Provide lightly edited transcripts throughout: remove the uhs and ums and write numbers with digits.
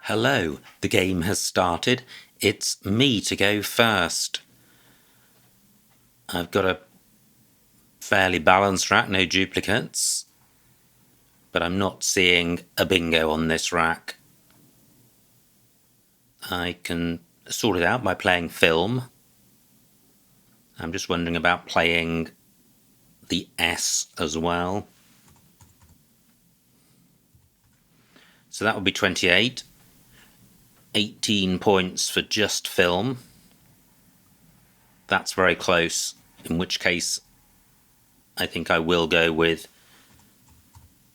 Hello, the game has started. It's me to go first. I've got a fairly balanced rack, no duplicates, but I'm not seeing a bingo on this rack. I can sort it out by playing film. I'm just wondering about playing the S as well. So that would be 28. 18 points for just film. That's very close, in which case I think I will go with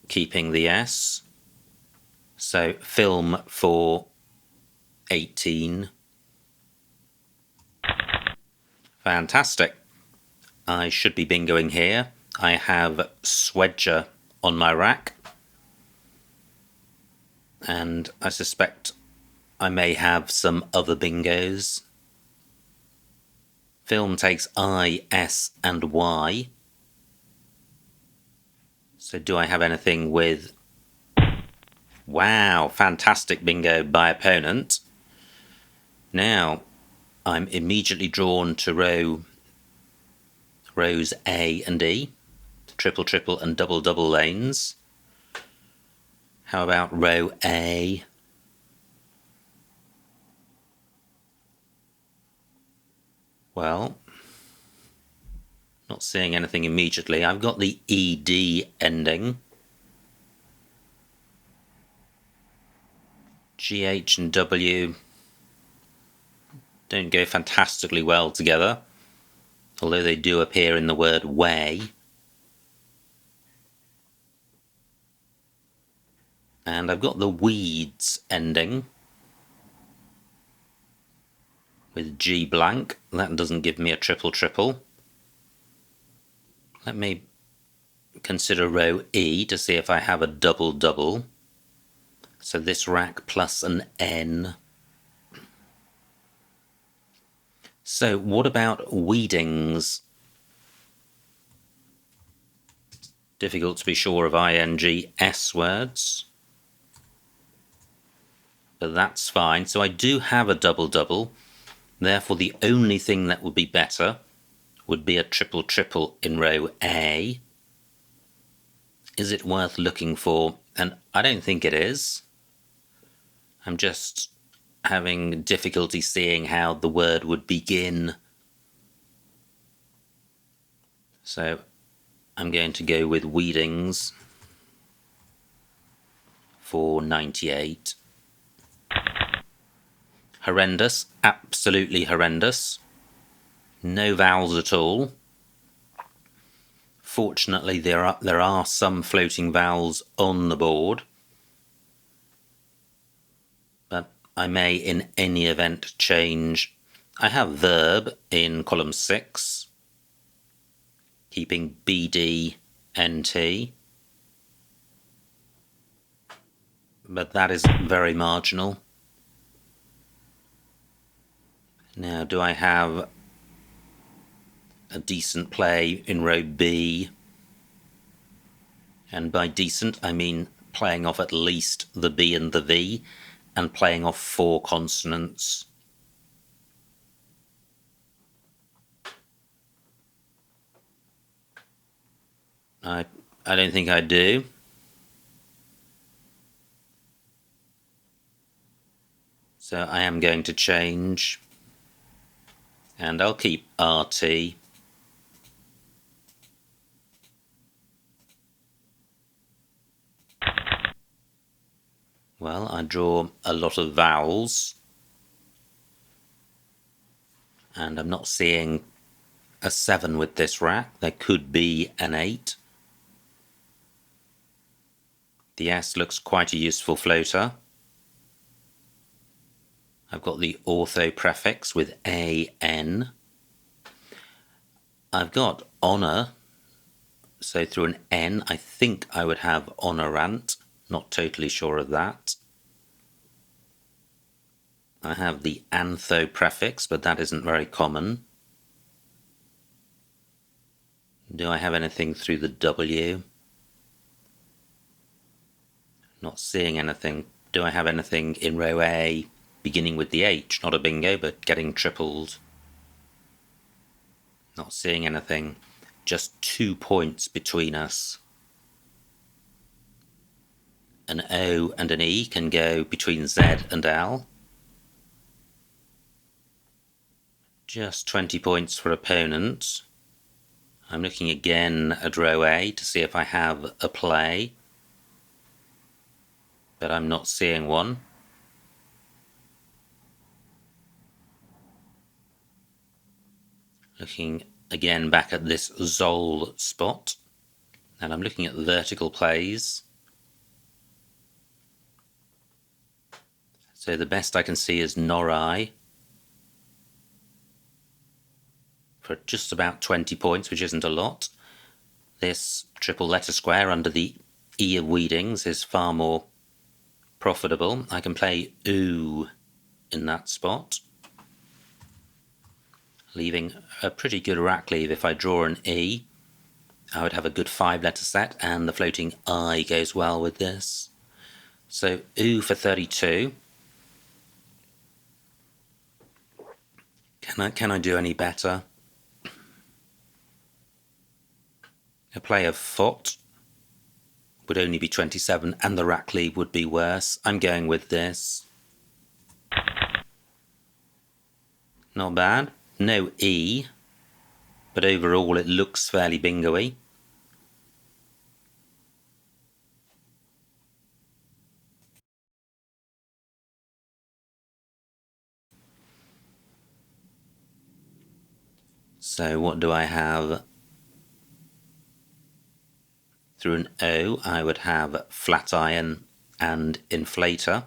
keeping the S. So film for 18. Fantastic. I should be bingoing here. I have Swedger on my rack, and I suspect I may have some other bingos. Film takes I, S and Y. So do I have anything with... Wow, fantastic bingo by opponent. Now, I'm immediately drawn to rows A and E, triple, triple and double, double lanes. How about row A? Well, not seeing anything immediately. I've got the ED ending. GH and W don't go fantastically well together, although they do appear in the word way. And I've got the weeds ending with G blank. That doesn't give me a triple triple. Let me consider row E to see if I have a double double. So this rack plus an N. So what about weedings? Difficult to be sure of ING S words. But that's fine. So I do have a double double. Therefore the only thing that would be better would be a triple triple in row A. Is it worth looking for? And I don't think it is. I'm just having difficulty seeing how the word would begin. So I'm going to go with weedings for 98. Horrendous, absolutely horrendous. No vowels at all. Fortunately, there are some floating vowels on the board, but I may in any event change. I have verb in column 6, keeping BD, NT, but that is very marginal. Now, do I have a decent play in row B? And by decent, I mean playing off at least the B and the V, and playing off 4 consonants. I don't think I do. So I am going to change, and I'll keep RT. Well, I draw a lot of vowels, and I'm not seeing a 7 with this rack. There could be an 8. The S looks quite a useful floater. I've got the ortho prefix with AN. I've got honour, so through an N I think I would have honourant. Not totally sure of that. I have the antho prefix, but that isn't very common. Do I have anything through the W? Not seeing anything Do I have anything in row A beginning with the H? Not a bingo, but getting tripled. Not seeing anything. Just 2 points between us. An O and an E can go between Z and L. Just 20 points for opponent. I'm looking again at row A to see if I have a play, but I'm not seeing one. Looking again back at this Zol spot, and I'm looking at vertical plays. So the best I can see is Norai for just about 20 points, which isn't a lot. This triple letter square under the E of Weedings is far more profitable. I can play OO in that spot, leaving a pretty good rack leave. If I draw an E, I would have a good 5-letter set, and the floating I goes well with this. So OO for 32. Can I do any better? A play of Fot would only be 27, and the rack leave would be worse. I'm going with this. Not bad. No E, but overall it looks fairly bingo-y. So what do I have? Through an O, I would have flat iron and inflator.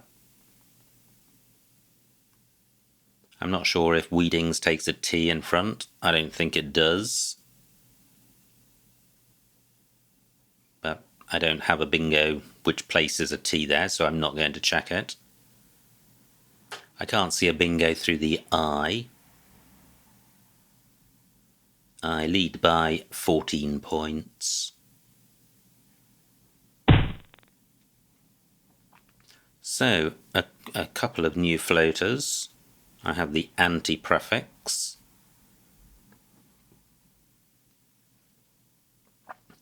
I'm not sure if Weedings takes a T in front. I don't think it does. But I don't have a bingo which places a T there, so I'm not going to check it. I can't see a bingo through the I. I lead by 14 points. So, a couple of new floaters. I have the anti-prefix.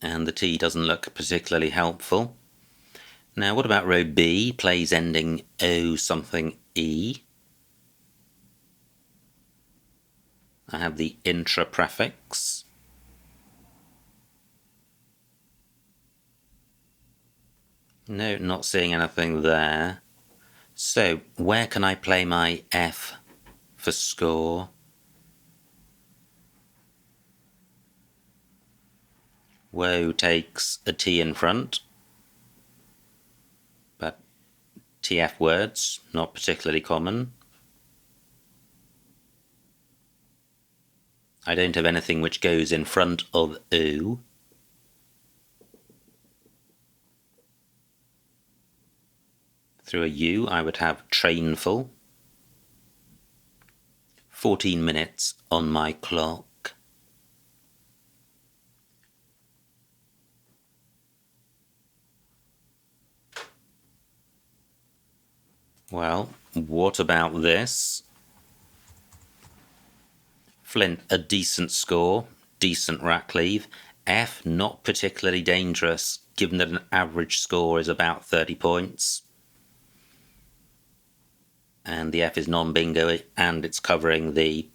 And the T doesn't look particularly helpful. Now, what about row B? Plays ending O something E. I have the intra-prefix. No, not seeing anything there. So, where can I play my F for score? Woe takes a T in front, but TF words, not particularly common. I don't have anything which goes in front of O. Through a U, I would have trainful. 14 minutes on my clock. Well, what about this? Flint, a decent score, decent rack leave. F, not particularly dangerous, given that an average score is about 30 points. And the F is non-bingo, and it's covering the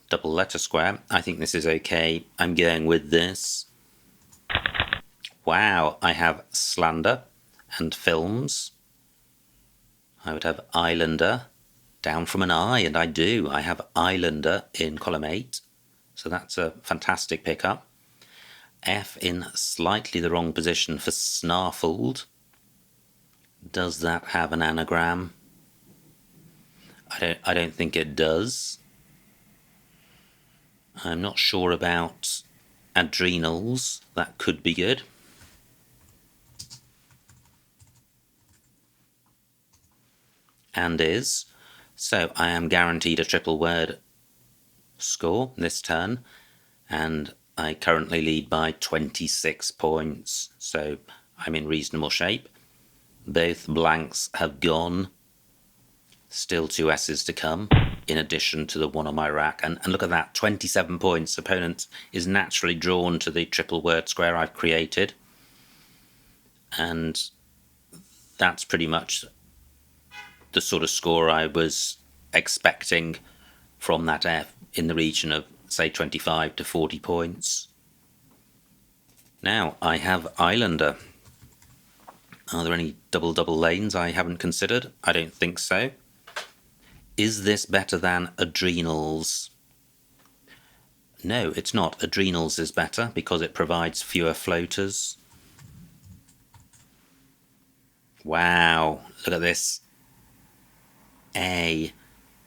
double letter square. I think this is okay. I'm going with this. Wow, I have slander and films. I would have Islander down from an I, and I do. I have Islander in column 8, so that's a fantastic pickup. F in slightly the wrong position for Snarfled. Does that have an anagram? I don't think it does. I'm not sure about adrenals. That could be good. And is. So I am guaranteed a triple word score this turn, and I currently lead by 26 points, so I'm in reasonable shape. Both blanks have gone. Still 2 S's to come, in addition to the one on my rack. And look at that, 27 points. Opponent is naturally drawn to the triple word square I've created. And that's pretty much the sort of score I was expecting from that F, in the region of, say, 25 to 40 points. Now, I have Islander. Are there any double-double lanes I haven't considered? I don't think so. Is this better than Adrenals? No, it's not. Adrenals is better because it provides fewer floaters. Wow, look at this. A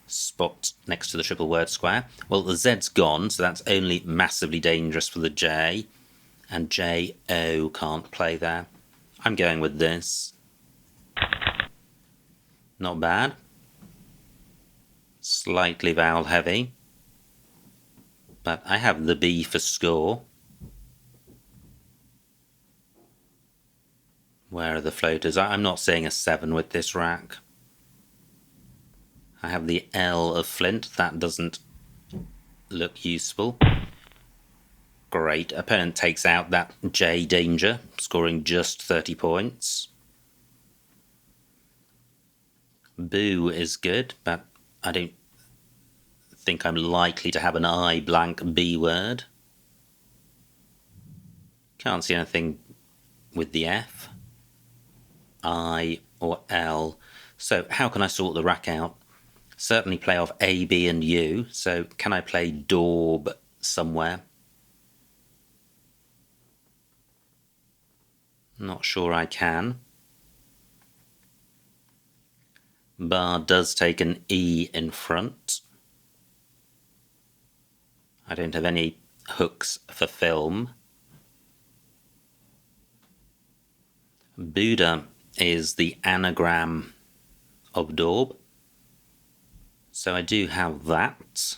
spot next to the triple word square. Well, the Z's gone, so that's only massively dangerous for the J. And J-O can't play there. I'm going with this. Not bad. Slightly vowel heavy. But I have the B for score. Where are the floaters? I'm not seeing a 7 with this rack. I have the L of flint. That doesn't look useful. Great. Opponent takes out that J danger, scoring just 30 points. Boo is good, but I don't think I'm likely to have an I blank B word. Can't see anything with the F, I or L. So how can I sort the rack out? Certainly play off A, B and U. So can I play daub somewhere? Not sure I can. Bar does take an E in front. I don't have any hooks for film. Buddha is the anagram of daub. So I do have that.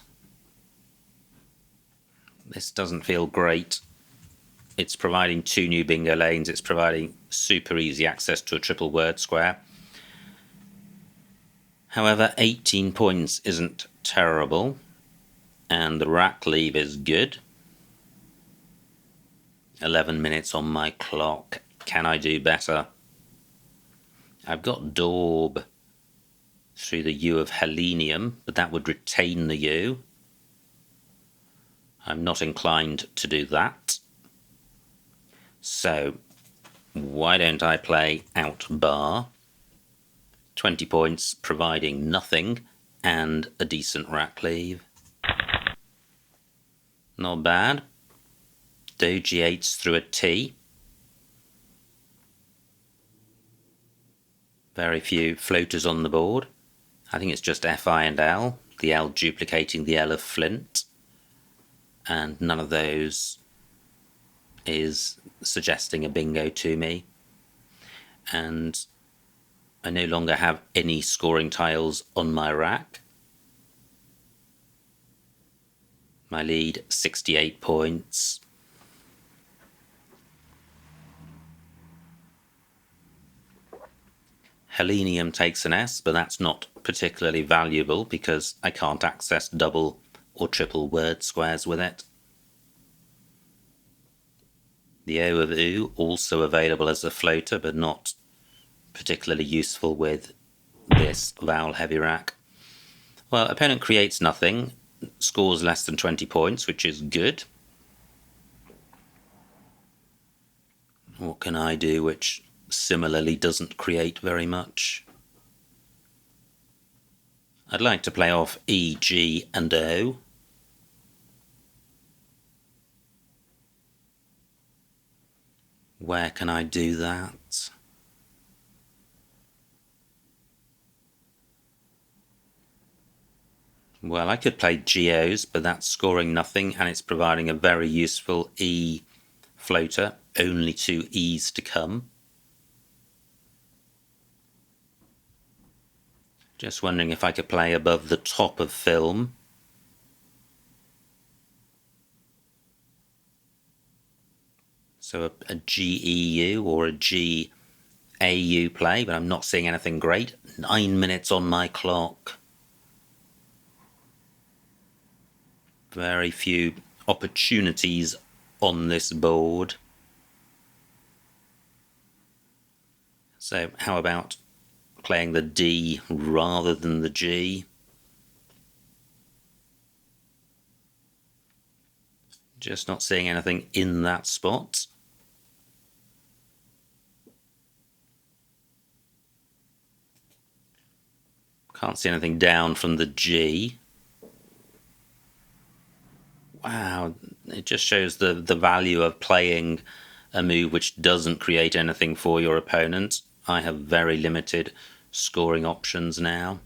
This doesn't feel great. It's providing 2 new bingo lanes. It's providing super easy access to a triple word square. However, 18 points isn't terrible. And the rack leave is good. 11 minutes on my clock. Can I do better? I've got daub through the U of Helenium, but that would retain the U. I'm not inclined to do that. So, why don't I play out bar? 20 points, providing nothing, and a decent rack leave. Not bad. Doji 8s through a T. Very few floaters on the board. I think it's just Fi and L, the L duplicating the L of flint. And none of those is suggesting a bingo to me. And I no longer have any scoring tiles on my rack. My lead, 68 points. Helenium takes an S, but that's not particularly valuable because I can't access double or triple word squares with it. The O of U, also available as a floater, but not particularly useful with this vowel heavy rack. Well, opponent creates nothing, scores less than 20 points, which is good. What can I do which similarly doesn't create very much? I'd like to play off E, G and O. Where can I do that? Well, I could play GOs, but that's scoring nothing, and it's providing a very useful E floater. Only 2 E's to come. Just wondering if I could play above the top of film. So a GEU or a GAU AU play, but I'm not seeing anything great. 9 minutes on my clock. Very few opportunities on this board. So how about playing the D rather than the G? Just not seeing anything in that spot. Can't see anything down from the G. Wow, it just shows the value of playing a move which doesn't create anything for your opponent. I have very limited scoring options now.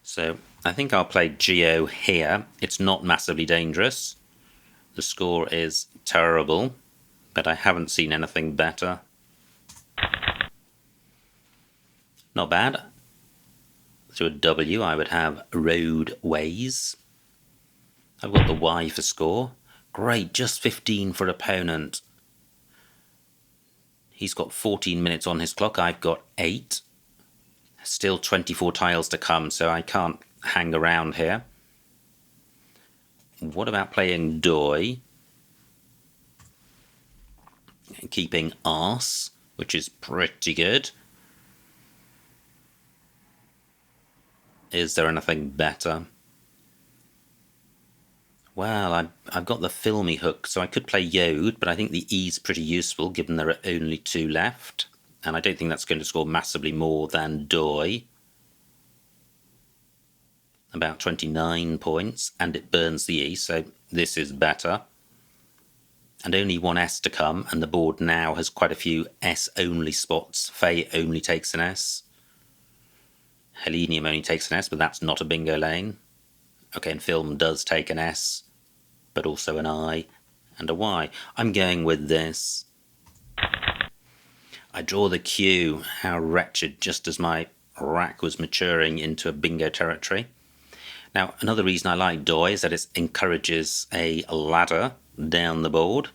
So I think I'll play Geo here. It's not massively dangerous. The score is terrible, but I haven't seen anything better. Not bad. To a W, I would have roadways. I've got the Y for score. Great, just 15 for opponent. He's got 14 minutes on his clock. I've got 8. Still 24 tiles to come, so I can't hang around here. What about playing Doi? Keeping Arse, which is pretty good. Is there anything better? Well, I've got the filmy hook, so I could play Yode, but I think the E's pretty useful given there are only 2 left. And I don't think that's going to score massively more than Doi. About 29 points, and it burns the E, so this is better. And only 1 S to come, and the board now has quite a few S-only spots. Faye only takes an S. Helenium only takes an S, but that's not a bingo lane. Okay, and Film does take an S, but also an I and a Y. I'm going with this. I draw the Q. How wretched, just as my rack was maturing into a bingo territory. Now, another reason I like Doi is that it encourages a ladder down the board,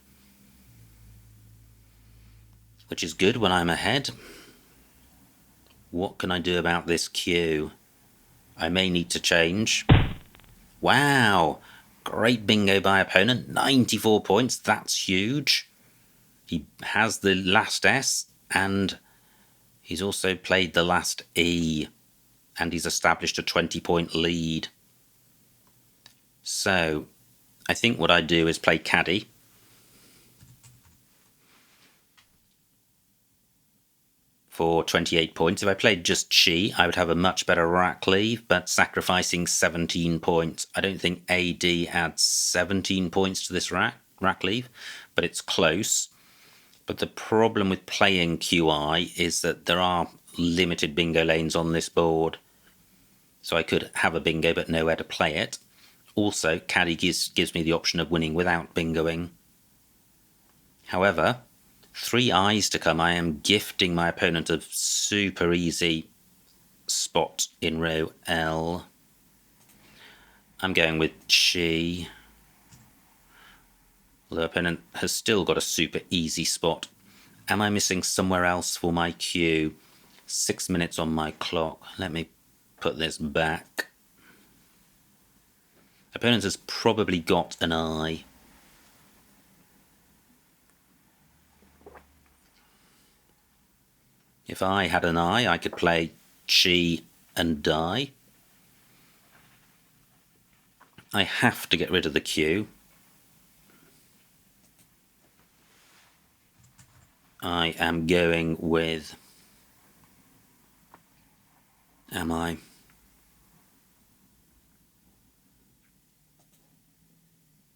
which is good when I'm ahead. What can I do about this Q? I may need to change. Wow! Great bingo by opponent. 94 points. That's huge. He has the last S, and he's also played the last E, and he's established a 20-point lead. So I think what I do is play Caddy. For 28 points. If I played just Chi, I would have a much better rack leave, but sacrificing 17 points. I don't think AD adds 17 points to this rack leave, but it's close. But the problem with playing QI is that there are limited bingo lanes on this board. So I could have a bingo but nowhere to play it. Also, Caddy gives me the option of winning without bingoing. However, 3 I's to come. I am gifting my opponent a super easy spot in row L. I'm going with Chi. Although opponent has still got a super easy spot. Am I missing somewhere else for my Q? 6 minutes on my clock. Let me put this back. Opponent has probably got an I. If I had an I, I could play Chi and die. I have to get rid of the Q. I am going with... Am I?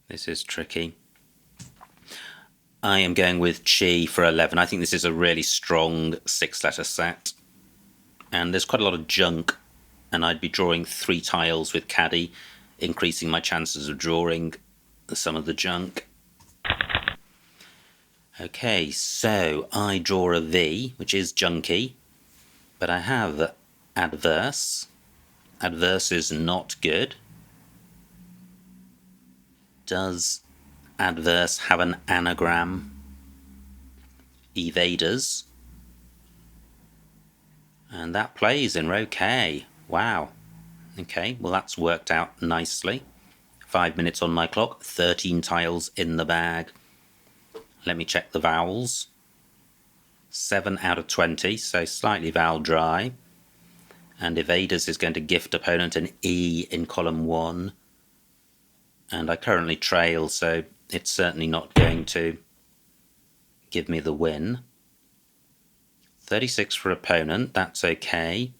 This is tricky. I am going with Chi for 11. I think this is a really strong 6-letter set. And there's quite a lot of junk. And I'd be drawing 3 tiles with Caddy, increasing my chances of drawing some of the junk. Okay, so I draw a V, which is junky. But I have adverse. Adverse is not good. Does adverse have an anagram? Evaders. And that plays in row K. Wow. Okay, well that's worked out nicely. 5 minutes on my clock, 13 tiles in the bag. Let me check the vowels. 7 out of 20, so slightly vowel dry. And Evaders is going to gift opponent an E in column 1. And I currently trail, so it's certainly not going to give me the win. 36 for opponent, that's okay.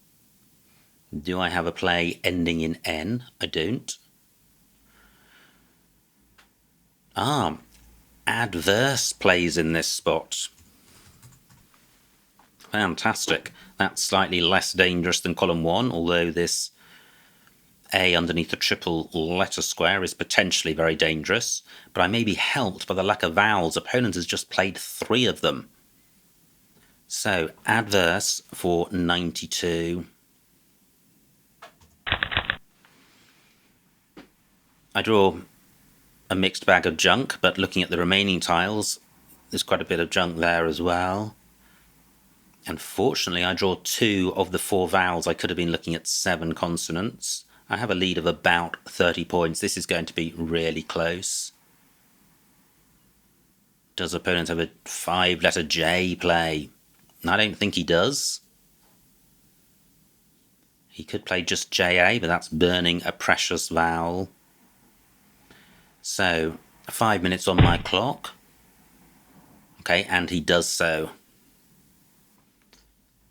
Do I have a play ending in N? I don't. Adverse plays in this spot. Fantastic. That's slightly less dangerous than column 1, although this A underneath a triple letter square is potentially very dangerous. But I may be helped by the lack of vowels. Opponent has just played 3 of them. So, adverse for 92. I draw a mixed bag of junk, but looking at the remaining tiles, there's quite a bit of junk there as well. Unfortunately, I draw 2 of the 4 vowels. I could have been looking at 7 consonants. I have a lead of about 30 points. This is going to be really close. Does opponent have a 5-letter J play? I don't think he does. He could play just JA, but that's burning a precious vowel. So, 5 minutes on my clock. Okay, and he does so.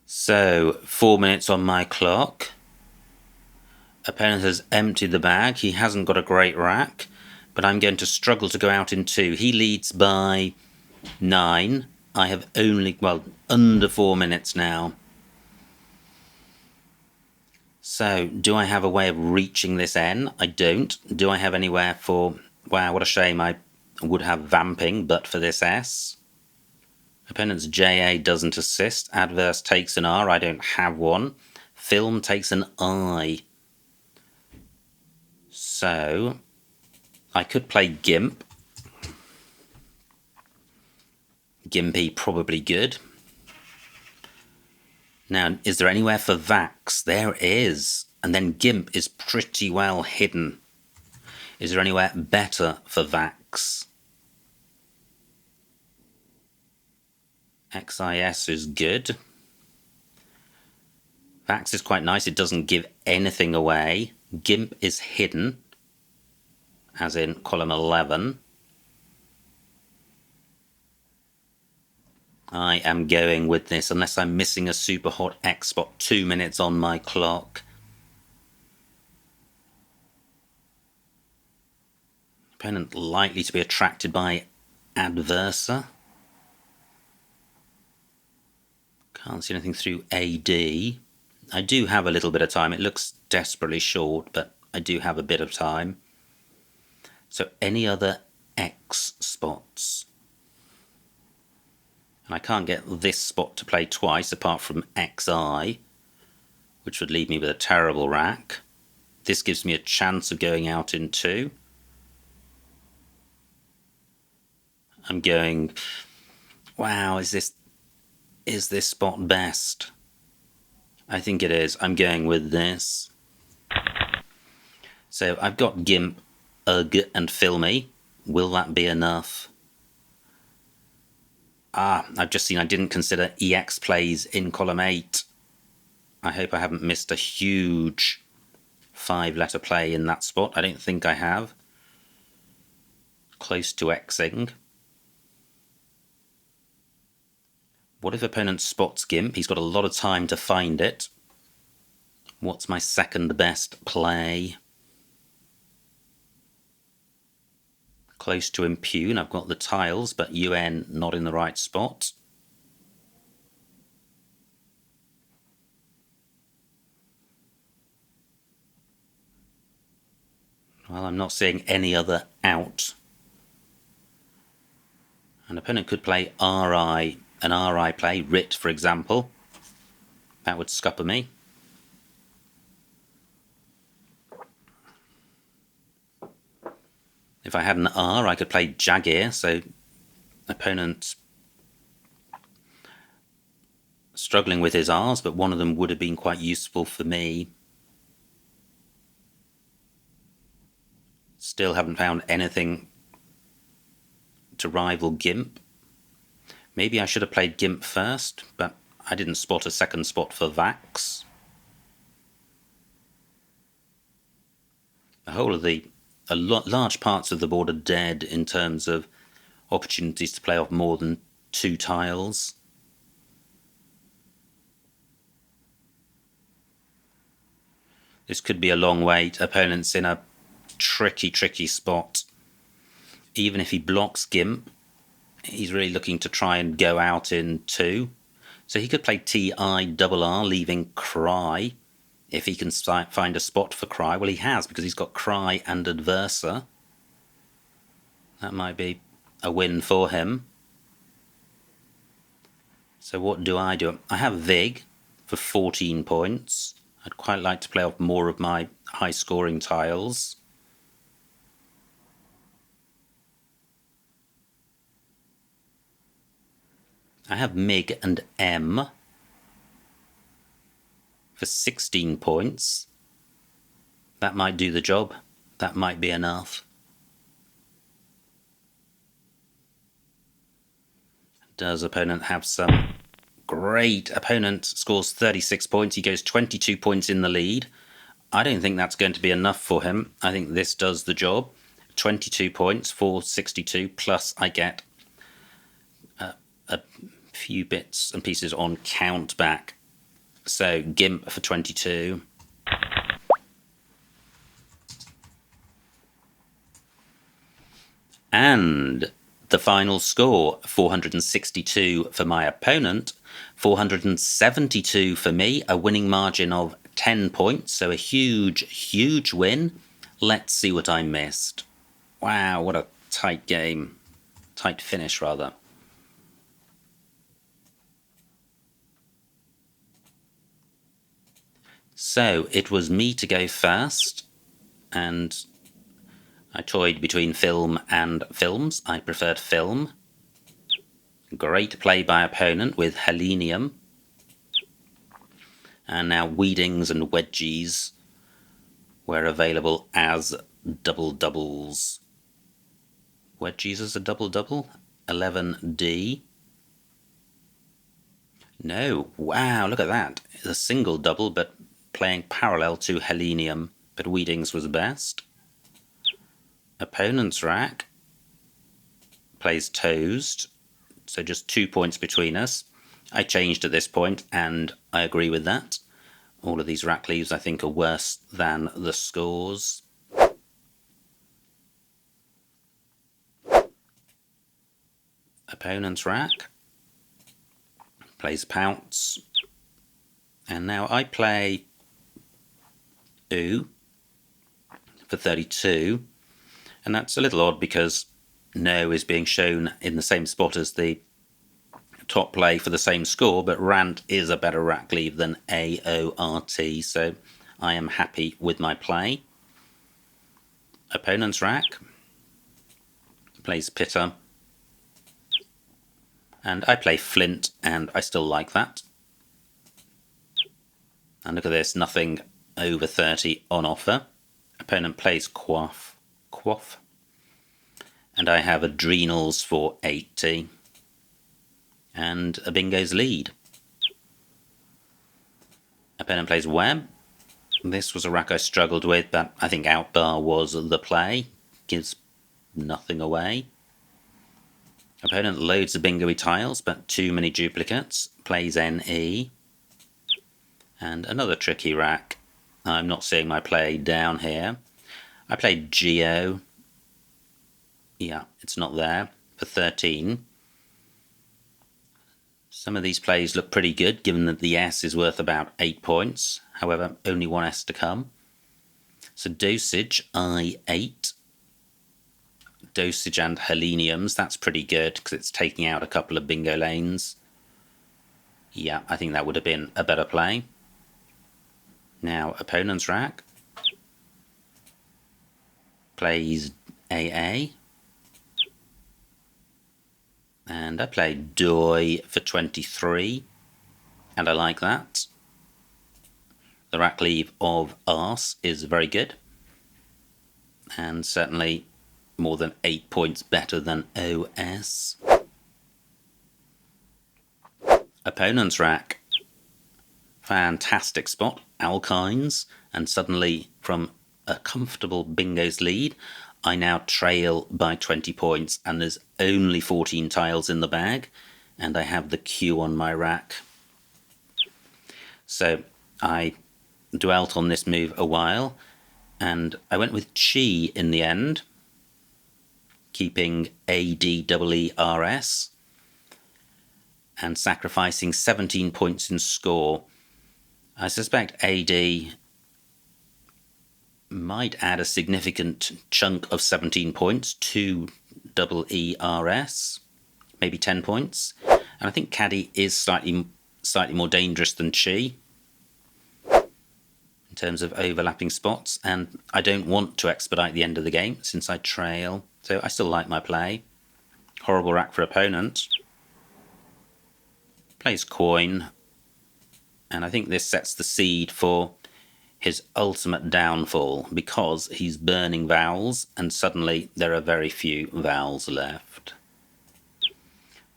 So, 4 minutes on my clock. Opponent has emptied the bag. He hasn't got a great rack, but I'm going to struggle to go out in 2. He leads by 9. I have only, well, under 4 minutes now. So, do I have a way of reaching this N? I don't. Do I have anywhere for... Wow, what a shame. I would have vamping, but for this S. Opponent's JA doesn't assist. Adverse takes an R. I don't have one. Film takes an I. So, I could play Gimp. Gimpy, probably good. Now, is there anywhere for Vax? There is. And then Gimp is pretty well hidden. Is there anywhere better for Vax? XIS is good. Vax is quite nice. It doesn't give anything away. Gimp is hidden, as in column 11. I am going with this, unless I'm missing a super hot X spot. 2 minutes on my clock. Opponent likely to be attracted by Adversa. Can't see anything through AD. I do have a little bit of time. It looks desperately short, but I do have a bit of time. So any other X spots? And I can't get this spot to play twice apart from XI, which would leave me with a terrible rack. This gives me a chance of going out in 2. I'm going, wow, is this spot best? I think it is. I'm going with this. So I've got Gimp, Ugh, and Filmy. Will that be enough? I've just seen I didn't consider EX plays in column 8. I hope I haven't missed a huge 5-letter play in that spot. I don't think I have. Close to Xing. What if opponent spots Gimp? He's got a lot of time to find it. What's my second best play? Close to Impugn. I've got the tiles, but UN not in the right spot. Well, I'm not seeing any other out. An opponent could play RI. An RI play, Rit, for example. That would scupper me. If I had an R, I could play Jagir, so opponent struggling with his R's, but one of them would have been quite useful for me. Still haven't found anything to rival Gimp. Maybe I should have played Gimp first, but I didn't spot a second spot for Vax. The whole of large parts of the board are dead in terms of opportunities to play off more than 2 tiles. This could be a long wait. Opponent's in a tricky spot. Even if he blocks Gimp, he's really looking to try and go out in 2. So he could play TIRR, leaving Cry. If he can find a spot for Cry, well, he has, because he's got Cry and Adversa. That might be a win for him. So what do? I have Vig for 14 points. I'd quite like to play off more of my high-scoring tiles. I have Mig and M for 16 points. That might do the job. That might be enough. Does opponent have some? Great. Opponent scores 36 points. He goes 22 points in the lead. I don't think that's going to be enough for him. I think this does the job. 22 points for 62, plus I get a few bits and pieces on count back. So Gimp for 22. And the final score, 462 for my opponent, 472 for me, a winning margin of 10 points, so a huge win. Let's see what I missed. Wow, what a tight game. Tight finish, rather. So it was me to go first, and I toyed between film and films. I preferred film. Great play by opponent with Helenium. And now Weedings and Wedgies were available as doubles. Wedgies as a double. 11D. No, wow, look at that. It's a single double, but playing parallel to Helenium, but Weedings was best. Opponent's rack plays Toast, so just 2 points between us. I changed at this point, and I agree with that. All of these rack leaves, I think, are worse than the scores. Opponent's rack plays Pounce, and now I play Ooh for 32, and that's a little odd because No is being shown in the same spot as the top play for the same score, but Rant is a better rack leave than AORT, so I am happy with my play. Opponent's rack plays Pitter, and I play Flint, and I still like that. And look at this, nothing over 30 on offer. Opponent plays Quaff, and I have Adrenals for 80. And a bingo's lead. Opponent plays Web. This was a rack I struggled with, but I think Outbar was the play. Gives nothing away. Opponent loads the bingo-y tiles, but too many duplicates. Plays NE. And another tricky rack. I'm not seeing my play down here. I played Geo. Yeah, it's not there. For 13. Some of these plays look pretty good, given that the S is worth about 8 points. However, only one S to come. So Dosage, I8. Dosage and Heleniums, that's pretty good, because it's taking out a couple of bingo lanes. Yeah, I think that would have been a better play. Now, opponent's rack plays AA. And I played Doi for 23, and I like that. The rack leave of Arse is very good, and certainly more than 8 points better than OS. Opponent's rack. Fantastic spot, Alkynes, and suddenly from a comfortable bingo's lead, I now trail by 20 points, and there's only 14 tiles in the bag, and I have the Q on my rack. So I dwelt on this move a while, and I went with Chi in the end, keeping ADWEERS, and sacrificing 17 points in score. I suspect AD might add a significant chunk of 17 points to EERS, maybe 10 points. And I think Caddy is slightly more dangerous than Chi in terms of overlapping spots, and I don't want to expedite the end of the game since I trail, so I still like my play. Horrible rack for opponent. Plays coin, and I think this sets the seed for his ultimate downfall, because he's burning vowels and suddenly there are very few vowels left.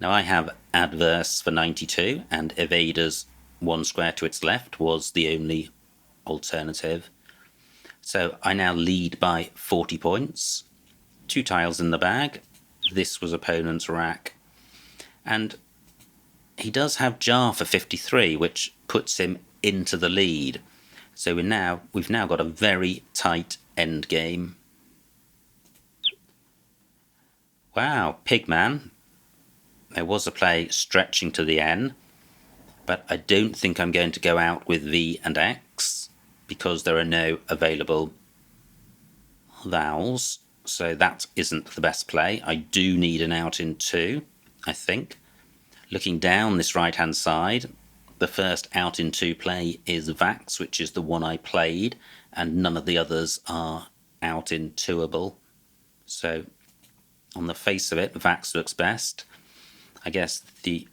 Now I have adverse for 92, and evaders 1 square to its left was the only alternative. So I now lead by 40 points. 2 tiles in the bag. This was opponent's rack. And he does have jar for 53, which puts him into the lead. So we've now got a very tight endgame. Wow, Pigman. There was a play stretching to the N, but I don't think I'm going to go out with V and X because there are no available vowels. So that isn't the best play. I do need an out in 2, I think. Looking down this right-hand side, the first out in 2 play is Vax, which is the one I played, and none of the others are out in 2able. So on the face of it, Vax looks best. I guess the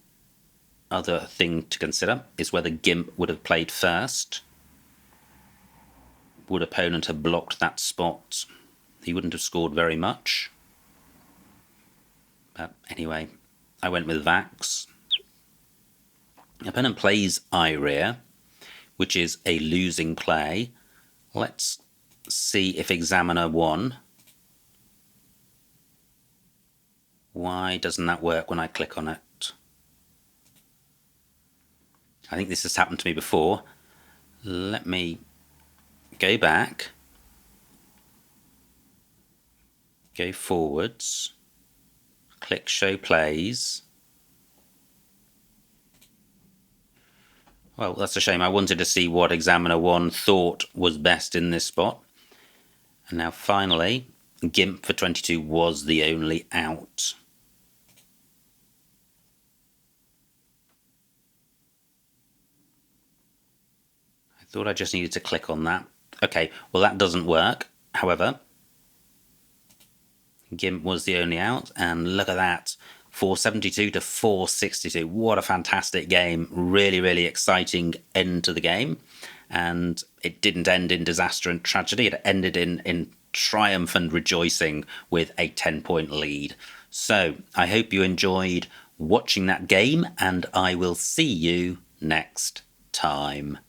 other thing to consider is whether Gimp would have played first. Would opponent have blocked that spot? He wouldn't have scored very much. But anyway, I went with Vax. Opponent plays Iria, which is a losing play. Let's see if Examiner won. Why doesn't that work when I click on it? I think this has happened to me before. Let me go back, go forwards, click Show Plays. Well, that's a shame. I wanted to see what Examiner 1 thought was best in this spot. And now finally, Gimp for 22 was the only out. I thought I just needed to click on that. Okay, well that doesn't work. However, Gimp was the only out, and look at that. 472 to 462. What a fantastic game. Really, really exciting end to the game. And it didn't end in disaster and tragedy. It ended in triumph and rejoicing with a 10-point lead. So I hope you enjoyed watching that game, and I will see you next time.